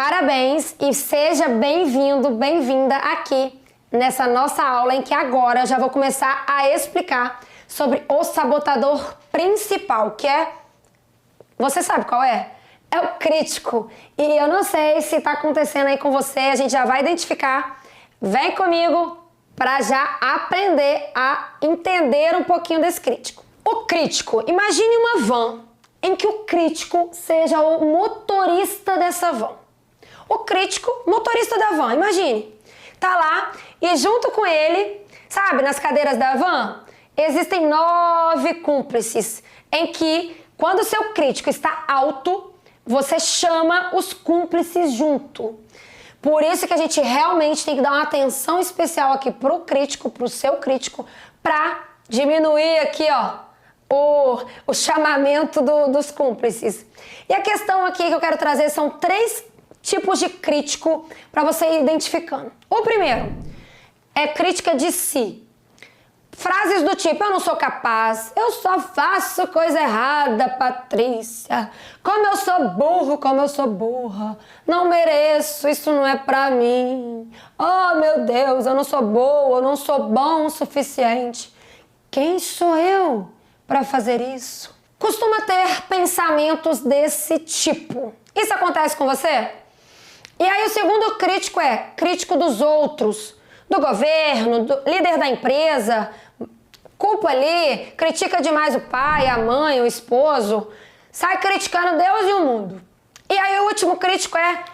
Parabéns e seja bem-vindo, bem-vinda aqui nessa nossa aula em que agora eu já vou começar a explicar sobre o sabotador principal, que é... Você sabe qual é? É o crítico. E eu não sei se está acontecendo aí com você, a gente já vai identificar. Vem comigo para já aprender a entender um pouquinho desse crítico. O crítico, imagine uma van em que o crítico seja o motorista dessa van. O crítico, motorista da van, imagine. Tá lá e junto com ele, sabe, nas cadeiras da van, existem 9 cúmplices em que, quando o seu crítico está alto, você chama os cúmplices junto. Por isso que a gente realmente tem que dar uma atenção especial aqui pro crítico, pro seu crítico, para diminuir aqui, ó, o chamamento dos cúmplices. E a questão aqui que eu quero trazer são 3 tipos de crítico para você ir identificando. O primeiro é crítica de si. Frases do tipo, eu não sou capaz, eu só faço coisa errada, Patrícia. Como eu sou burro, como eu sou burra. Não mereço, isso não é pra mim. Oh, meu Deus, eu não sou boa, eu não sou bom o suficiente. Quem sou eu para fazer isso? Costuma ter pensamentos desse tipo. Isso acontece com você? E aí o segundo crítico é crítico dos outros, do governo, do líder da empresa, culpa ali, critica demais o pai, a mãe, o esposo, sai criticando Deus e o mundo. E aí o último crítico é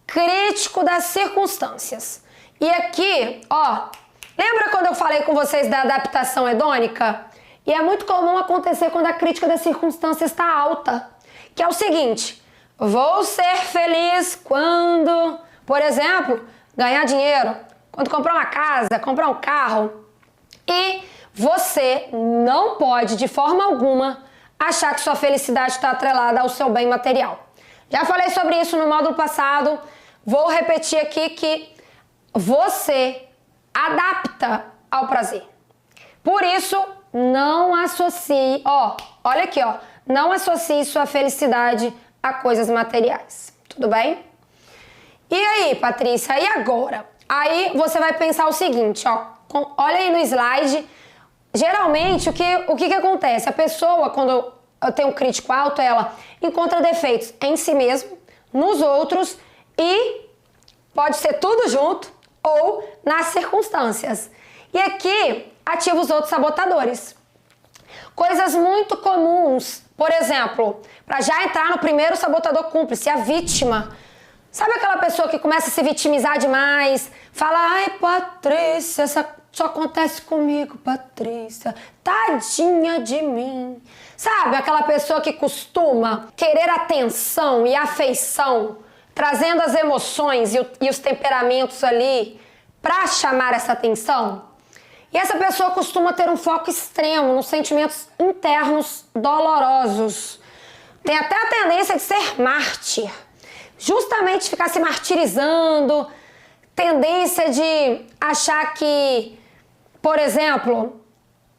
crítico das circunstâncias. E aqui, ó, lembra quando eu falei com vocês da adaptação hedônica? E é muito comum acontecer quando a crítica das circunstâncias está alta, que é o seguinte: vou ser feliz quando, por exemplo, ganhar dinheiro, quando comprar uma casa, comprar um carro. E você não pode, de forma alguma, achar que sua felicidade está atrelada ao seu bem material. Já falei sobre isso no módulo passado, vou repetir aqui que você adapta ao prazer. Por isso, não associe, ó, olha aqui, ó, não associe sua felicidade a coisas materiais, tudo bem? E aí, Patrícia, e agora? Aí você vai pensar o seguinte, ó, olha aí no slide, geralmente o que acontece? A pessoa, quando tem um crítico alto, ela encontra defeitos em si mesmo, nos outros e pode ser tudo junto ou nas circunstâncias. E aqui ativa os outros sabotadores. Coisas muito comuns, por exemplo, para já entrar no primeiro sabotador cúmplice, a vítima. Sabe aquela pessoa que começa a se vitimizar demais? Fala, ai, Patrícia, só acontece comigo, Patrícia. Tadinha de mim. Sabe aquela pessoa que costuma querer atenção e afeição, trazendo as emoções e os temperamentos ali para chamar essa atenção? E essa pessoa costuma ter um foco extremo nos sentimentos internos dolorosos. Tem até a tendência de ser mártir. Justamente ficar se martirizando, tendência de achar que, por exemplo,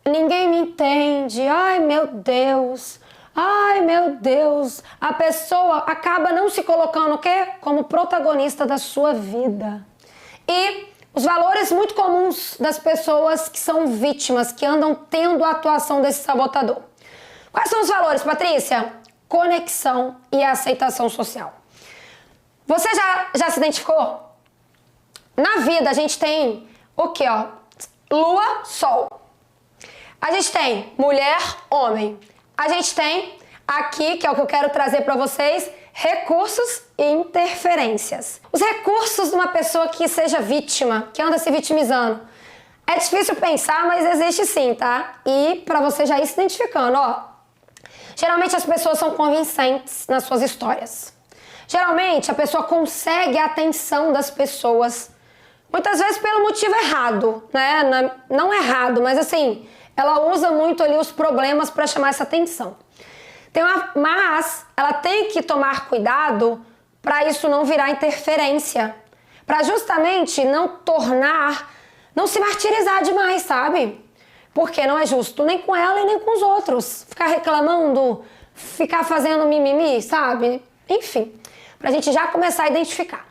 ninguém me entende, ai meu Deus, a pessoa acaba não se colocando o quê? Como protagonista da sua vida. E os valores muito comuns das pessoas que são vítimas, que andam tendo a atuação desse sabotador. Quais são os valores, Patrícia? Conexão e aceitação social. Você já se identificou? Na vida a gente tem o que, ó? Lua, sol. A gente tem mulher, homem. A gente tem aqui, que é o que eu quero trazer para vocês, recursos e interferências. Os recursos de uma pessoa que seja vítima, que anda se vitimizando. É difícil pensar, mas existe sim, tá? E para você já ir se identificando, ó. Geralmente as pessoas são convincentes nas suas histórias. Geralmente a pessoa consegue a atenção das pessoas, muitas vezes pelo motivo errado, né? Não errado, mas assim, ela usa muito ali os problemas para chamar essa atenção. Mas ela tem que tomar cuidado para isso não virar interferência, para justamente não se martirizar demais, sabe? Porque não é justo nem com ela e nem com os outros. Ficar reclamando, ficar fazendo mimimi, sabe? Enfim. pra gente já começar a identificar.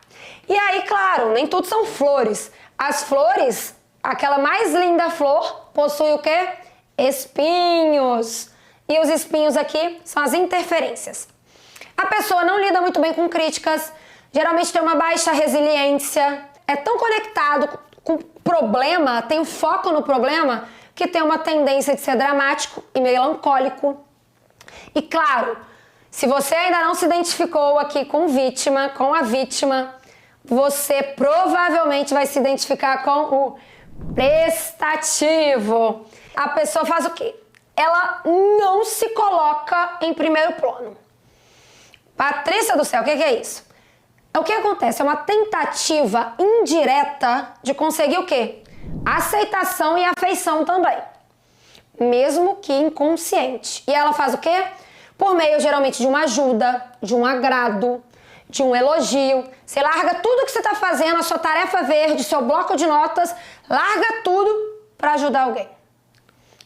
E aí, claro, nem tudo são flores. As flores, aquela mais linda flor, possui o quê? Espinhos. E os espinhos aqui são as interferências. A pessoa não lida muito bem com críticas, geralmente tem uma baixa resiliência, é tão conectado com o problema, tem um foco no problema, que tem uma tendência de ser dramático e melancólico. E claro, se você ainda não se identificou aqui com vítima, com a vítima, você provavelmente vai se identificar com o prestativo. A pessoa faz o quê? Ela não se coloca em primeiro plano. Patrícia do céu, o que é isso? O que acontece? É uma tentativa indireta de conseguir o quê? Aceitação e afeição também. Mesmo que inconsciente. E ela faz o quê? Por meio, geralmente, de uma ajuda, de um agrado, de um elogio. Você larga tudo que você está fazendo, a sua tarefa verde, seu bloco de notas, larga tudo para ajudar alguém.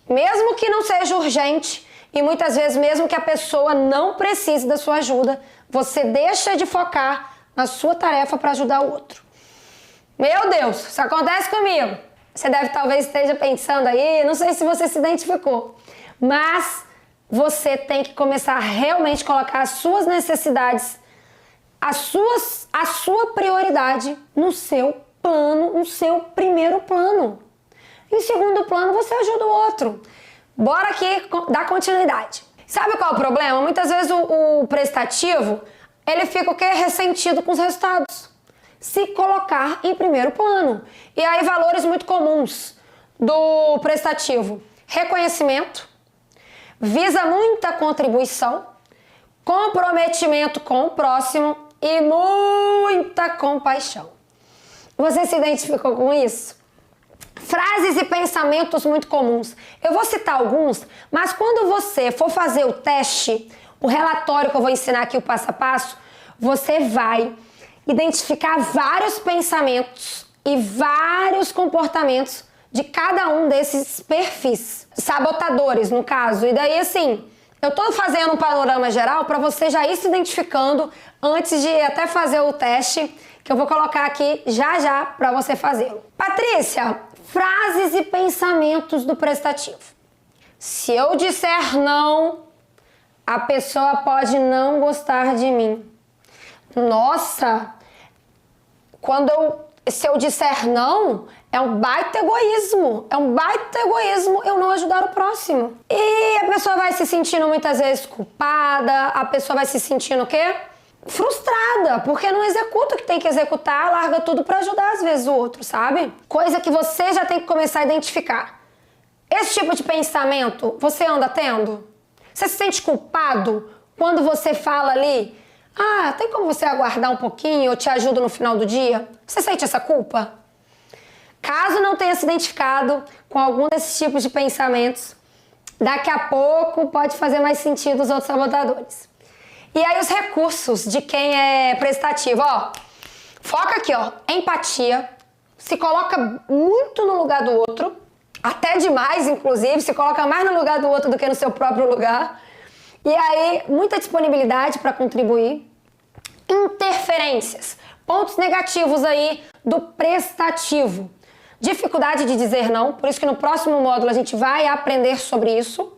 Mesmo que não seja urgente e muitas vezes mesmo que a pessoa não precise da sua ajuda, você deixa de focar na sua tarefa para ajudar o outro. Meu Deus, isso acontece comigo. Você deve talvez esteja pensando aí, não sei se você se identificou, mas você tem que começar a realmente colocar as suas necessidades, a sua prioridade no seu plano, no seu primeiro plano. Em segundo plano, você ajuda o outro. Bora aqui dar continuidade. Sabe qual é o problema? Muitas vezes o prestativo, ele fica o quê? Ressentido com os resultados. Se colocar em primeiro plano. E aí, valores muito comuns do prestativo. Reconhecimento, visa muita contribuição, comprometimento com o próximo e muita compaixão. Você se identificou com isso? Frases e pensamentos muito comuns. Eu vou citar alguns, mas quando você for fazer o teste, o relatório que eu vou ensinar aqui, o passo a passo, você vai identificar vários pensamentos e vários comportamentos de cada um desses perfis. Sabotadores, no caso. E daí, assim, eu tô fazendo um panorama geral para você já ir se identificando antes de até fazer o teste, que eu vou colocar aqui já para você fazê-lo. Patrícia, frases e pensamentos do prestativo. Se eu disser não, a pessoa pode não gostar de mim. Nossa, se eu disser não, é um baita egoísmo. É um baita egoísmo eu não ajudar o próximo. E a pessoa vai se sentindo muitas vezes culpada, a pessoa vai se sentindo o quê? Frustrada, porque não executa o que tem que executar, larga tudo para ajudar às vezes o outro, sabe? Coisa que você já tem que começar a identificar. Esse tipo de pensamento você anda tendo? Você se sente culpado quando você fala ali, tem como você aguardar um pouquinho, eu te ajudo no final do dia? Você sente essa culpa? Caso não tenha se identificado com algum desses tipos de pensamentos, daqui a pouco pode fazer mais sentido os outros sabotadores. E aí os recursos de quem é prestativo, foca aqui, empatia, se coloca muito no lugar do outro, até demais, inclusive, se coloca mais no lugar do outro do que no seu próprio lugar. E aí, muita disponibilidade para contribuir. Interferências, pontos negativos aí do prestativo. Dificuldade de dizer não, por isso que no próximo módulo a gente vai aprender sobre isso.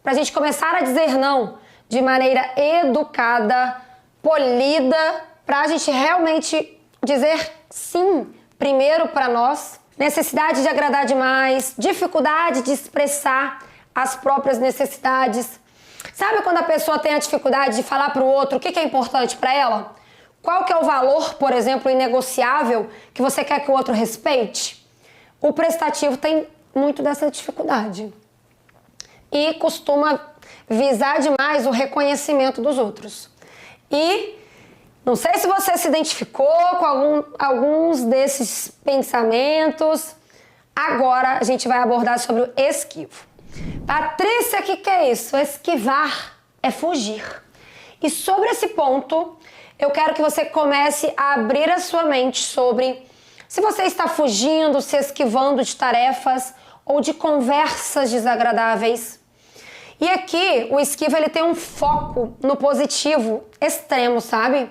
Para a gente começar a dizer não de maneira educada, polida, para a gente realmente dizer sim primeiro para nós. Necessidade de agradar demais, dificuldade de expressar as próprias necessidades. Sabe quando a pessoa tem a dificuldade de falar para o outro o que é importante para ela? Qual que é o valor, por exemplo, inegociável que você quer que o outro respeite? O prestativo tem muito dessa dificuldade. E costuma visar demais o reconhecimento dos outros. E não sei se você se identificou com alguns desses pensamentos. Agora a gente vai abordar sobre o esquivo. Patrícia, o que é isso? Esquivar é fugir. E sobre esse ponto, eu quero que você comece a abrir a sua mente sobre se você está fugindo, se esquivando de tarefas ou de conversas desagradáveis. E aqui, o esquivo ele tem um foco no positivo extremo, sabe?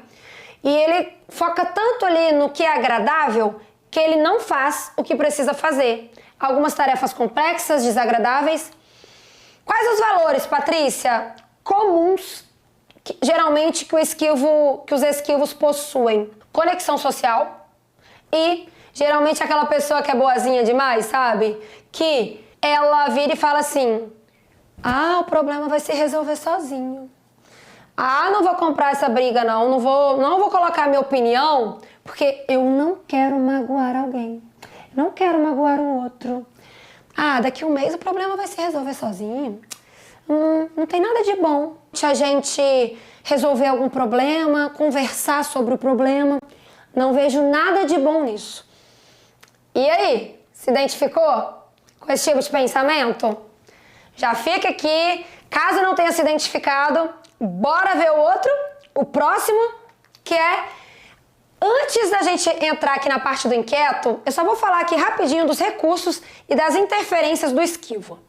E ele foca tanto ali no que é agradável que ele não faz o que precisa fazer. Algumas tarefas complexas, desagradáveis. Quais os valores, Patrícia, comuns, geralmente que os esquivos possuem? Conexão social e geralmente aquela pessoa que é boazinha demais, sabe? Que ela vira e fala assim: ah, o problema vai se resolver sozinho. Ah, não vou comprar essa briga não vou colocar minha opinião, porque eu não quero magoar alguém. Não quero magoar o outro. Ah, daqui a um mês o problema vai se resolver sozinho. Não tem nada de bom a gente resolver algum problema, conversar sobre o problema. Não vejo nada de bom nisso. E aí, se identificou com esse tipo de pensamento? Já fica aqui, caso não tenha se identificado, bora ver o próximo, que é... Antes da gente entrar aqui na parte do inquieto, eu só vou falar aqui rapidinho dos recursos e das interferências do esquivo.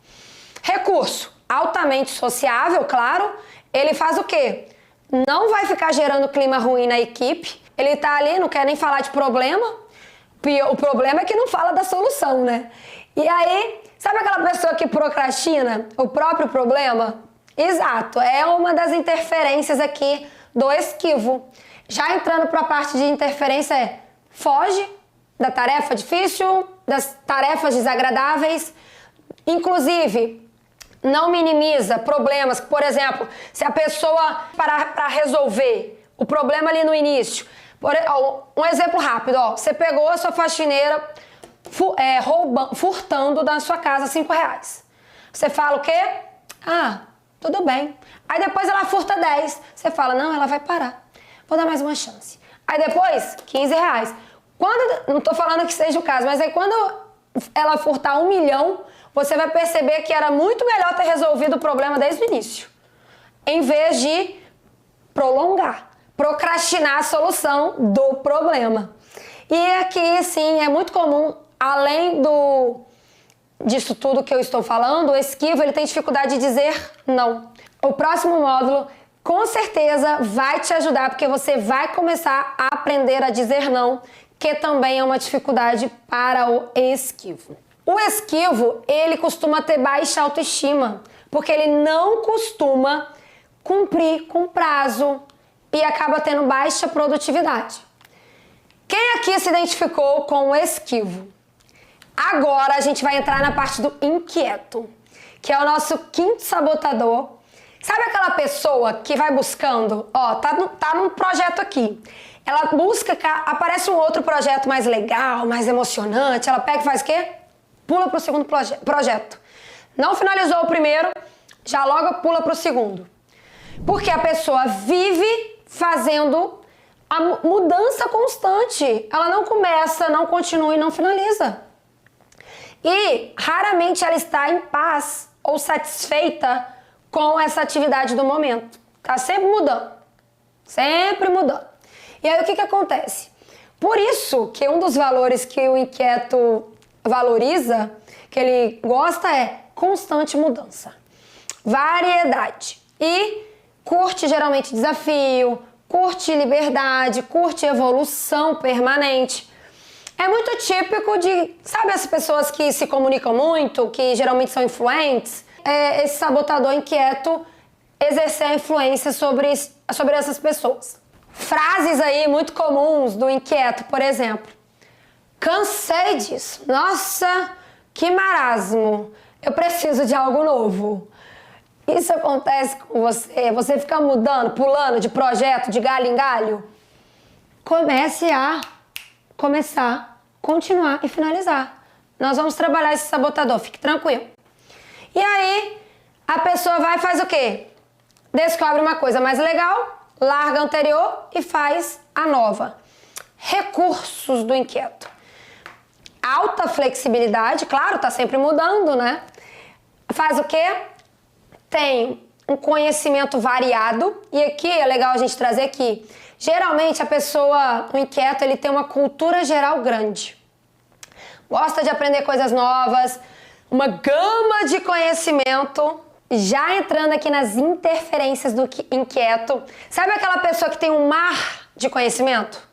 Recurso altamente sociável, claro. Ele faz o quê? Não vai ficar gerando clima ruim na equipe. Ele tá ali, não quer nem falar de problema. O problema é que não fala da solução, né? E aí, sabe aquela pessoa que procrastina o próprio problema? Exato, é uma das interferências aqui do esquivo. Já entrando para a parte de interferência, foge da tarefa difícil, das tarefas desagradáveis, inclusive não minimiza problemas. Por exemplo, se a pessoa parar para resolver o problema ali no início, um exemplo rápido, você pegou a sua faxineira furtando da sua casa R$5. Você fala o quê? Ah, tudo bem. Aí depois ela furta 10. Você fala, não, ela vai parar. Vou dar mais uma chance. Aí depois, R$15. Não tô falando que seja o caso, mas aí quando ela furtar 1 milhão, você vai perceber que era muito melhor ter resolvido o problema desde o início, em vez de prolongar, procrastinar a solução do problema. E aqui, sim, é muito comum, além disso tudo que eu estou falando, o esquivo ele tem dificuldade de dizer não. O próximo módulo com certeza vai te ajudar, porque você vai começar a aprender a dizer não, que também é uma dificuldade para o esquivo. O esquivo, ele costuma ter baixa autoestima, porque ele não costuma cumprir com prazo e acaba tendo baixa produtividade. Quem aqui se identificou com o esquivo? Agora a gente vai entrar na parte do inquieto, que é o nosso quinto sabotador. Sabe aquela pessoa que vai buscando, tá num projeto aqui, ela busca, aparece um outro projeto mais legal, mais emocionante, ela pega e faz o quê? Pula pro segundo projeto. Não finalizou o primeiro, já logo pula pro segundo. Porque a pessoa vive fazendo a mudança constante. Ela não começa, não continua e não finaliza. E raramente ela está em paz ou satisfeita com essa atividade do momento. Tá sempre mudando. Sempre mudando. E aí o que acontece? Por isso que um dos valores que o inquieto valoriza, que ele gosta, é constante mudança. Variedade. E curte geralmente desafio, curte liberdade, curte evolução permanente. É muito típico de, sabe, as pessoas que se comunicam muito, que geralmente são influentes, esse sabotador inquieto exercer a influência sobre essas pessoas. Frases aí muito comuns do inquieto, por exemplo. Cansei disso. Nossa, que marasmo. Eu preciso de algo novo. Isso acontece com você? Você fica mudando, pulando de projeto, de galho em galho? Comece a começar, continuar e finalizar. Nós vamos trabalhar esse sabotador, fique tranquilo. E aí, a pessoa vai e faz o quê? Descobre uma coisa mais legal, larga a anterior e faz a nova. Recursos do inquieto. Alta flexibilidade, claro, tá sempre mudando, né? Faz o quê? Tem um conhecimento variado. E aqui é legal a gente trazer que, geralmente, o inquieto, ele tem uma cultura geral grande. Gosta de aprender coisas novas, uma gama de conhecimento. Já entrando aqui nas interferências do inquieto. Sabe aquela pessoa que tem um mar de conhecimento,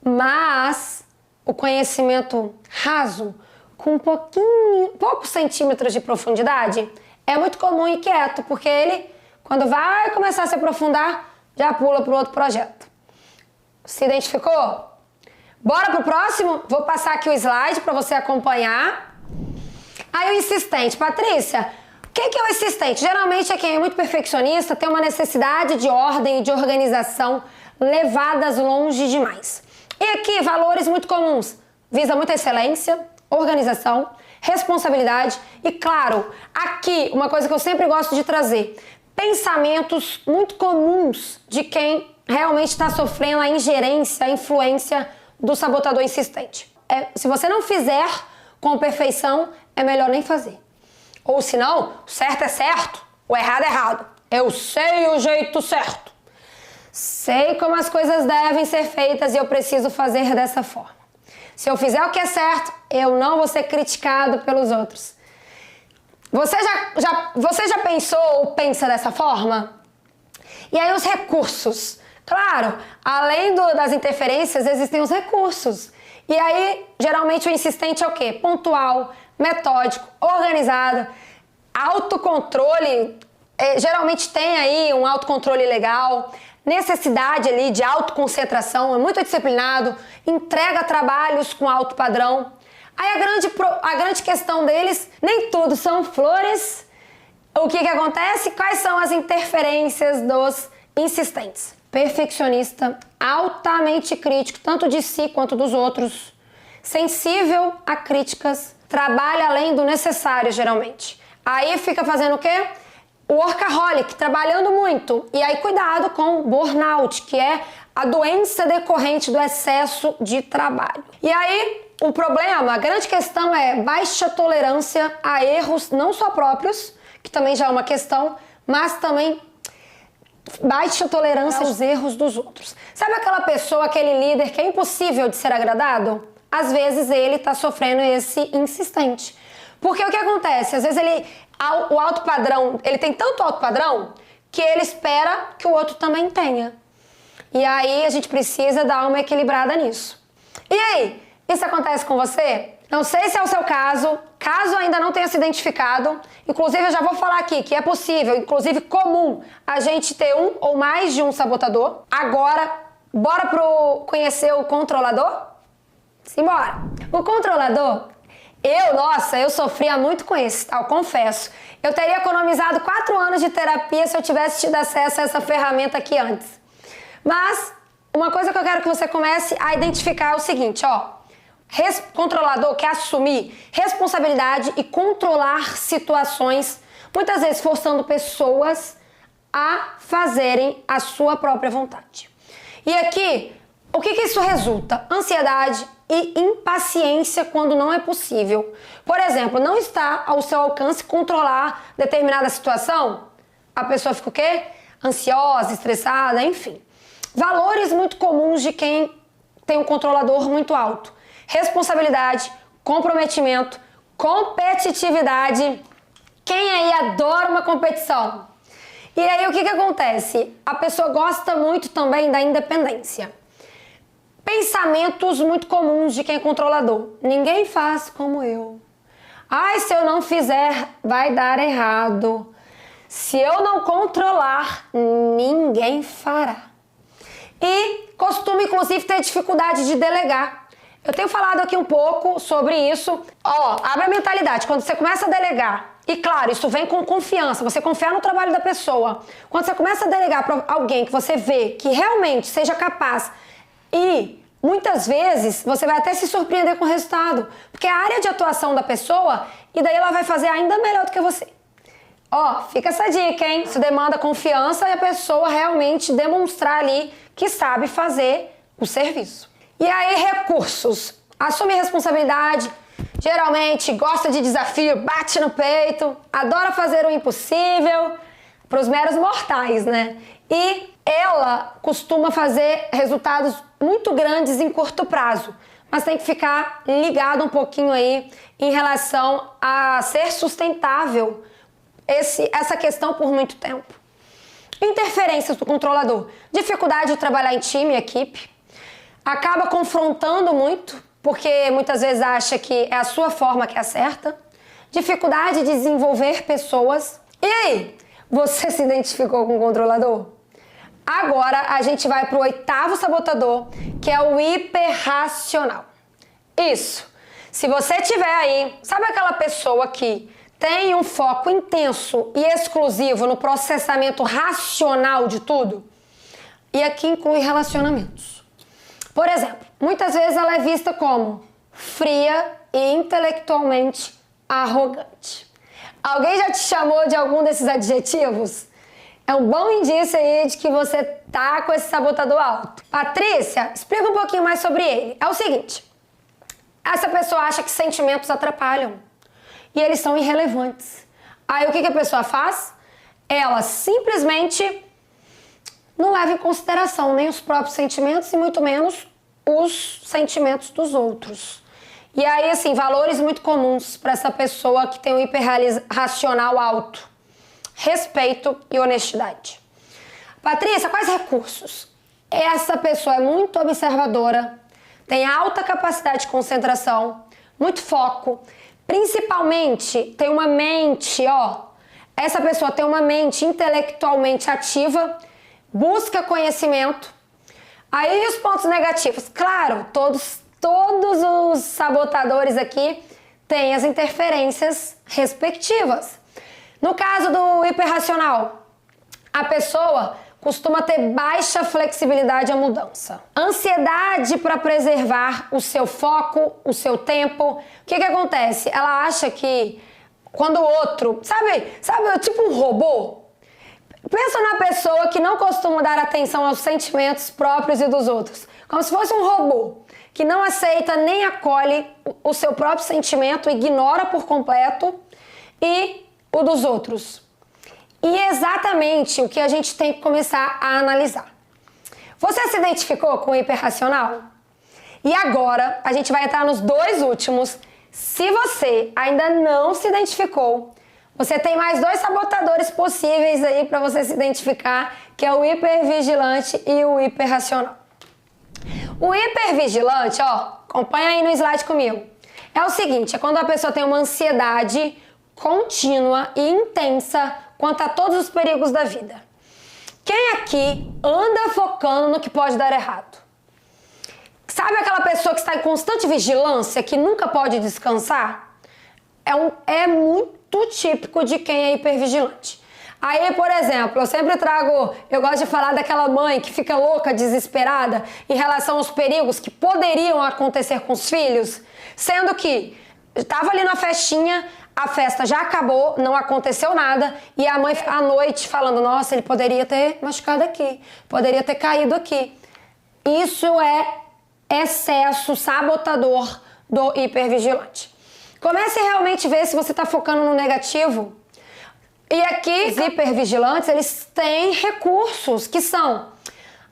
mas o conhecimento raso, com poucos centímetros de profundidade, é muito comum e inquieto, porque ele, quando vai começar a se aprofundar, já pula para o outro projeto. Se identificou? Bora pro próximo? Vou passar aqui o slide para você acompanhar. Aí o insistente. Patrícia, o que é o insistente? Geralmente é quem é muito perfeccionista, tem uma necessidade de ordem e de organização levadas longe demais. E aqui, valores muito comuns. Visa muita excelência, organização, responsabilidade e, claro, aqui, uma coisa que eu sempre gosto de trazer, pensamentos muito comuns de quem realmente está sofrendo a ingerência, a influência do sabotador insistente. Se você não fizer com perfeição, é melhor nem fazer. Ou se não, o certo é certo, o errado é errado. Eu sei o jeito certo. Sei como as coisas devem ser feitas e eu preciso fazer dessa forma. Se eu fizer o que é certo, eu não vou ser criticado pelos outros. Você já pensou ou pensa dessa forma? E aí os recursos. Claro, além das interferências, existem os recursos. E aí, geralmente o insistente é o quê? Pontual, metódico, organizado, autocontrole. Geralmente tem aí um autocontrole legal, necessidade ali de autoconcentração, é muito disciplinado, entrega trabalhos com alto padrão. Aí a grande questão deles, nem tudo são flores. O que acontece? Quais são as interferências dos insistentes? Perfeccionista, altamente crítico, tanto de si quanto dos outros, sensível a críticas, trabalha além do necessário, geralmente. Aí fica fazendo o quê? O workaholic, trabalhando muito. E aí cuidado com o burnout, que é a doença decorrente do excesso de trabalho. E aí o problema, a grande questão é baixa tolerância a erros não só próprios, que também já é uma questão, mas também baixa tolerância aos erros dos outros. Sabe aquela pessoa, aquele líder que é impossível de ser agradado? Às vezes ele está sofrendo esse insistente. Porque o que acontece? Às vezes o alto padrão, ele tem tanto alto padrão que ele espera que o outro também tenha. E aí a gente precisa dar uma equilibrada nisso. E aí, isso acontece com você? Não sei se é o seu caso, caso ainda não tenha se identificado, inclusive eu já vou falar aqui que é possível, inclusive comum, a gente ter um ou mais de um sabotador. Agora, bora conhecer o controlador? Simbora! O controlador, eu sofria muito com esse, tá? Eu confesso. Eu teria economizado 4 anos de terapia se eu tivesse tido acesso a essa ferramenta aqui antes. Mas, uma coisa que eu quero que você comece a identificar é o seguinte, ó. Controlador quer assumir responsabilidade e controlar situações, muitas vezes forçando pessoas a fazerem a sua própria vontade. E aqui, o que isso resulta? Ansiedade e impaciência quando não é possível. Por exemplo, não está ao seu alcance controlar determinada situação, a pessoa fica o quê? Ansiosa, estressada, enfim. Valores muito comuns de quem tem um controlador muito alto. Responsabilidade, comprometimento, competitividade. Quem aí adora uma competição? E aí o que acontece? A pessoa gosta muito também da independência. Pensamentos muito comuns de quem é controlador. Ninguém faz como eu. Ai, se eu não fizer, vai dar errado. Se eu não controlar, ninguém fará. E costuma, inclusive, ter dificuldade de delegar. Eu tenho falado aqui um pouco sobre isso. Ó, abre a mentalidade. Quando você começa a delegar, e claro, isso vem com confiança, você confiar no trabalho da pessoa. Quando você começa a delegar para alguém que você vê que realmente seja capaz e muitas vezes você vai até se surpreender com o resultado, porque é a área de atuação da pessoa e daí ela vai fazer ainda melhor do que você. Ó, fica essa dica, hein? Isso demanda confiança e a pessoa realmente demonstrar ali que sabe fazer o serviço. E aí, recursos. Assume responsabilidade, geralmente gosta de desafio, bate no peito, adora fazer o impossível para os meros mortais, né? E ela costuma fazer resultados muito grandes em curto prazo, mas tem que ficar ligado um pouquinho aí em relação a ser sustentável essa questão por muito tempo. Interferências do controlador. Dificuldade de trabalhar em time, equipe. Acaba confrontando muito, porque muitas vezes acha que é a sua forma que é a certa. Dificuldade de desenvolver pessoas. E aí, você se identificou com o controlador? Agora a gente vai para o 8º sabotador, que é o hiperracional. Isso. Se você tiver aí, sabe aquela pessoa que tem um foco intenso e exclusivo no processamento racional de tudo? E aqui inclui relacionamentos. Por exemplo, muitas vezes ela é vista como fria e intelectualmente arrogante. Alguém já te chamou de algum desses adjetivos? É um bom indício aí de que você tá com esse sabotador alto. Patrícia, explica um pouquinho mais sobre ele. É o seguinte, essa pessoa acha que sentimentos atrapalham e eles são irrelevantes. Aí o que a pessoa faz? Ela simplesmente não leva em consideração nem os próprios sentimentos e muito menos os sentimentos dos outros. E aí, assim, valores muito comuns para essa pessoa que tem um hiperracional alto. Respeito e honestidade. Patrícia, quais recursos? Essa pessoa é muito observadora, tem alta capacidade de concentração, muito foco, principalmente tem uma mente, essa pessoa tem uma mente intelectualmente ativa, busca conhecimento. Aí os pontos negativos, claro, todos os sabotadores aqui têm as interferências respectivas. No caso do hiperracional, a pessoa costuma ter baixa flexibilidade à mudança. Ansiedade para preservar o seu foco, o seu tempo. O que acontece? Ela acha que quando o outro, sabe tipo um robô? Pensa numa pessoa que não costuma dar atenção aos sentimentos próprios e dos outros. Como se fosse um robô que não aceita nem acolhe o seu próprio sentimento, ignora por completo e o dos outros. E é exatamente o que a gente tem que começar a analisar. Você se identificou com o hiperracional? E agora a gente vai entrar nos 2 últimos. Se você ainda não se identificou, você tem mais 2 sabotadores possíveis aí para você se identificar, que é o hipervigilante e o hiperracional. O hipervigilante, acompanha aí no slide comigo. É o seguinte, é quando a pessoa tem uma ansiedade contínua e intensa quanto a todos os perigos da vida. Quem aqui anda focando no que pode dar errado? Sabe aquela pessoa que está em constante vigilância, que nunca pode descansar? É muito típico de quem é hipervigilante. Aí, por exemplo, eu gosto de falar daquela mãe que fica louca, desesperada em relação aos perigos que poderiam acontecer com os filhos, sendo que estava ali na festinha, a festa já acabou, não aconteceu nada, e a mãe à noite falando, nossa, ele poderia ter machucado aqui, poderia ter caído aqui. Isso é excesso sabotador do hipervigilante. Comece a realmente ver se você está focando no negativo. E aqui, os hipervigilantes, eles têm recursos que são...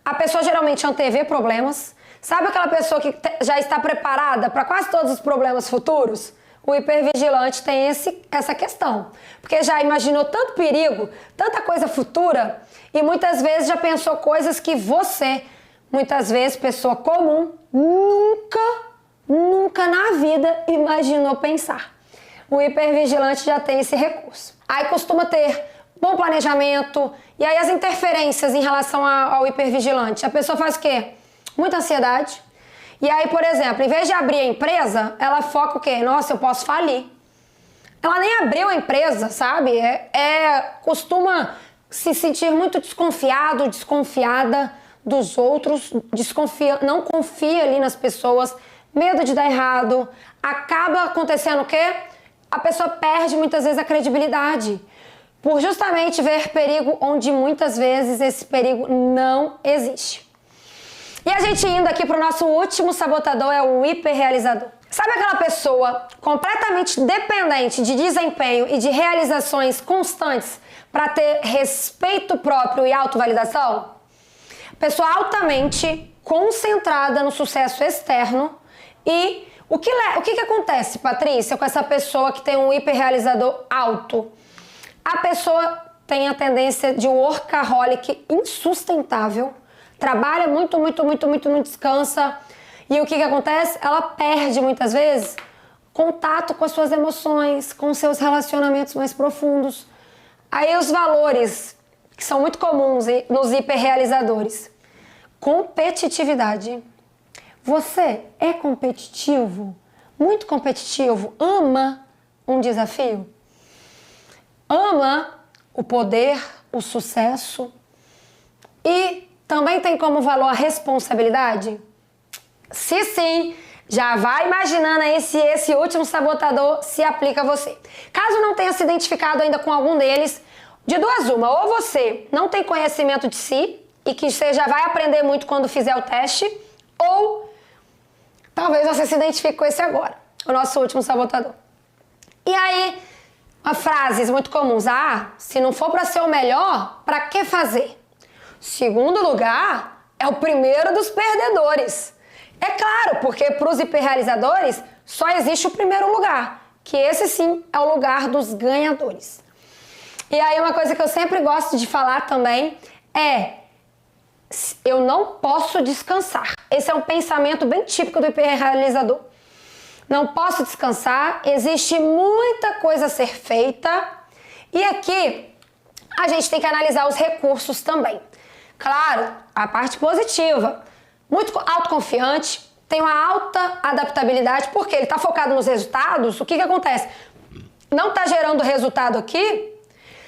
A pessoa geralmente antevê problemas. Sabe aquela pessoa que já está preparada para quase todos os problemas futuros? O hipervigilante tem essa questão. Porque já imaginou tanto perigo, tanta coisa futura, e muitas vezes já pensou coisas que você, muitas vezes, pessoa comum, nunca na vida imaginou pensar. O hipervigilante já tem esse recurso. Aí costuma ter bom planejamento, e aí as interferências em relação ao hipervigilante. A pessoa faz o quê? Muita ansiedade. E aí, por exemplo, em vez de abrir a empresa, ela foca o quê? Nossa, eu posso falir. Ela nem abriu a empresa, sabe? Costuma se sentir muito desconfiado, desconfiada dos outros, não confia ali nas pessoas, medo de dar errado. Acaba acontecendo o quê? A pessoa perde muitas vezes a credibilidade, por justamente ver perigo onde muitas vezes esse perigo não existe. E a gente indo aqui para o nosso último sabotador é o hiperrealizador. Sabe aquela pessoa completamente dependente de desempenho e de realizações constantes para ter respeito próprio e autovalidação? Pessoa altamente concentrada no sucesso externo. E o que acontece, Patrícia, com essa pessoa que tem um hiperrealizador alto? A pessoa tem a tendência de workaholic insustentável, trabalha muito, não descansa. E o que acontece? Ela perde muitas vezes contato com as suas emoções, com seus relacionamentos mais profundos. Aí os valores que são muito comuns nos hiperrealizadores. Competitividade. Você é competitivo? Muito competitivo? Ama um desafio? Ama o poder, o sucesso? E também tem como valor a responsabilidade? Se sim, já vai imaginando aí se esse último sabotador se aplica a você. Caso não tenha se identificado ainda com algum deles, de duas uma, ou você não tem conhecimento de si e que você já vai aprender muito quando fizer o teste, ou talvez você se identifique com esse agora, o nosso último sabotador. E aí, frases muito comuns. Se não for para ser o melhor, para que fazer? Segundo lugar, é o primeiro dos perdedores. É claro, porque para os hiperrealizadores só existe o primeiro lugar, que esse sim é o lugar dos ganhadores. E aí uma coisa que eu sempre gosto de falar também é: eu não posso descansar. Esse é um pensamento bem típico do hiperrealizador. Não posso descansar, existe muita coisa a ser feita. E aqui a gente tem que analisar os recursos também. Claro, a parte positiva. Muito autoconfiante, tem uma alta adaptabilidade, porque ele está focado nos resultados. O que acontece? Não está gerando resultado aqui?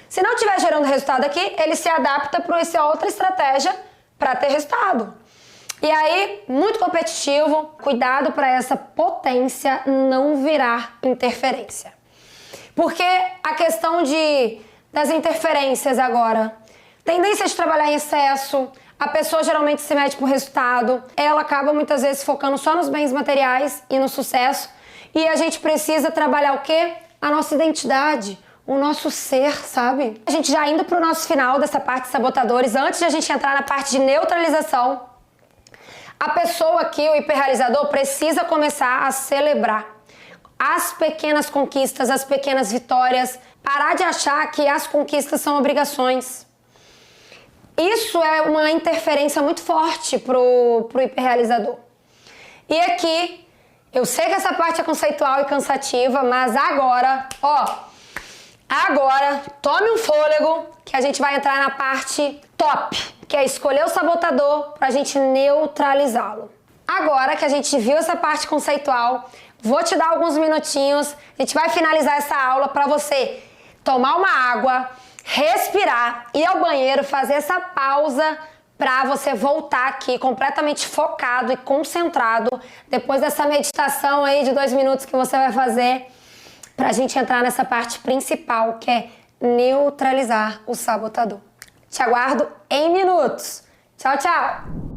Se não estiver gerando resultado aqui, ele se adapta para essa outra estratégia para ter resultado. E aí, muito competitivo, cuidado para essa potência não virar interferência. Porque a questão das interferências agora, tendência de trabalhar em excesso, a pessoa geralmente se mete por resultado, ela acaba muitas vezes focando só nos bens materiais e no sucesso, e a gente precisa trabalhar o quê? A nossa identidade, o nosso ser, sabe? A gente já indo pro nosso final dessa parte de sabotadores, antes de a gente entrar na parte de neutralização, a pessoa aqui, o hiperrealizador, precisa começar a celebrar as pequenas conquistas, as pequenas vitórias, parar de achar que as conquistas são obrigações. Isso é uma interferência muito forte pro hiperrealizador. E aqui, eu sei que essa parte é conceitual e cansativa, mas agora, tome um fôlego, que a gente vai entrar na parte top, que é escolher o sabotador pra gente neutralizá-lo. Agora que a gente viu essa parte conceitual, vou te dar alguns minutinhos, a gente vai finalizar essa aula para você tomar uma água, respirar, ir ao banheiro, fazer essa pausa para você voltar aqui completamente focado e concentrado depois dessa meditação aí de 2 minutos que você vai fazer, pra gente entrar nessa parte principal, que é neutralizar o sabotador. Te aguardo em minutos. Tchau, tchau!